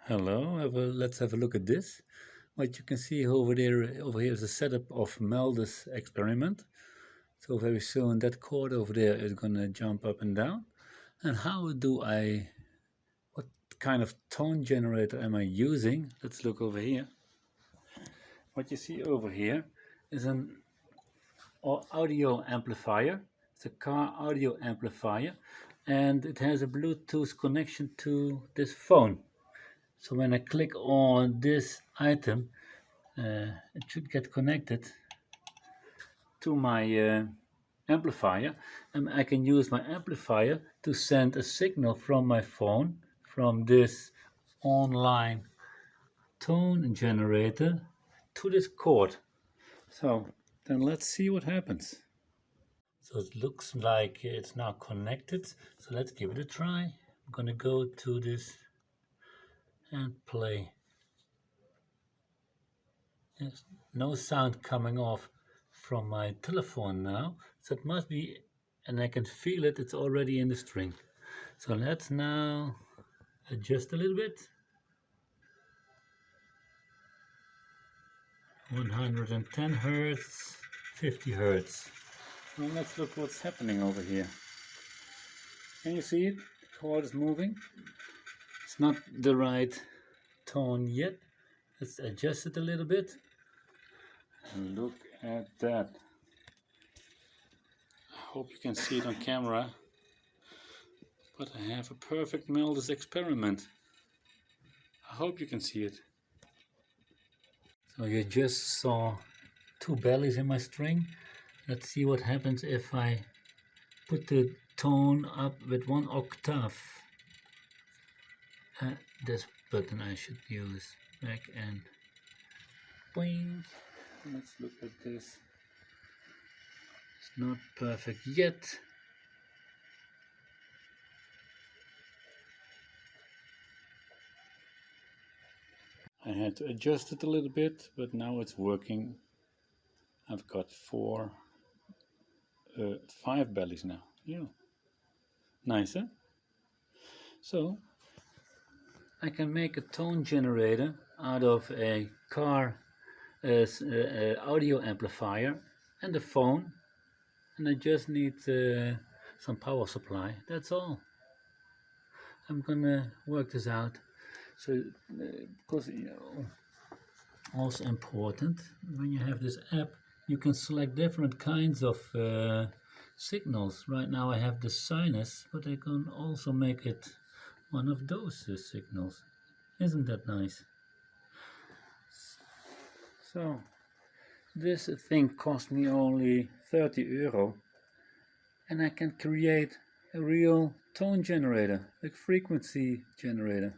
Hello, let's have a look at this. What you can see over here is a setup of Melda's experiment. So very soon that cord over there is gonna jump up and down. And what kind of tone generator am I using? Let's look over here. What you see over here is an audio amplifier. It's a car audio amplifier, and it has a Bluetooth connection to this phone. So when I click on this item, it should get connected to my amplifier, and I can use my amplifier to send a signal from my phone, from this online tone generator, to this cord. So then let's see what happens. So it looks like it's now connected, so let's give it a try. I'm gonna go to this and play. There's no sound coming off from my telephone now, so it must be, and I can feel it, it's already in the string. So let's now adjust a little bit. 110 Hertz, 50 Hertz. Now let's look what's happening over here. Can you see it? The cord is moving. It's not the right tone yet. Let's adjust it a little bit. And look at that. I hope you can see it on camera. But I have a perfect Melda's experiment. I hope you can see it. So you just saw two bellies in my string. Let's see what happens if I put the tone up with 1 octave. This button I should use. Back and boing. Let's look at this. It's not perfect yet. I had to adjust it a little bit, but now it's working. I've got 5 bellies now. Yeah, nice, huh? So I can make a tone generator out of a car audio amplifier and a phone, and I just need some power supply. That's all. I'm gonna work this out. So because also important, when you have this app, you can select different kinds of signals. Right now I have the sinus, but I can also make it one of those signals. Isn't that nice? So this thing cost me only 30 euro, and I can create a real tone generator, a frequency generator.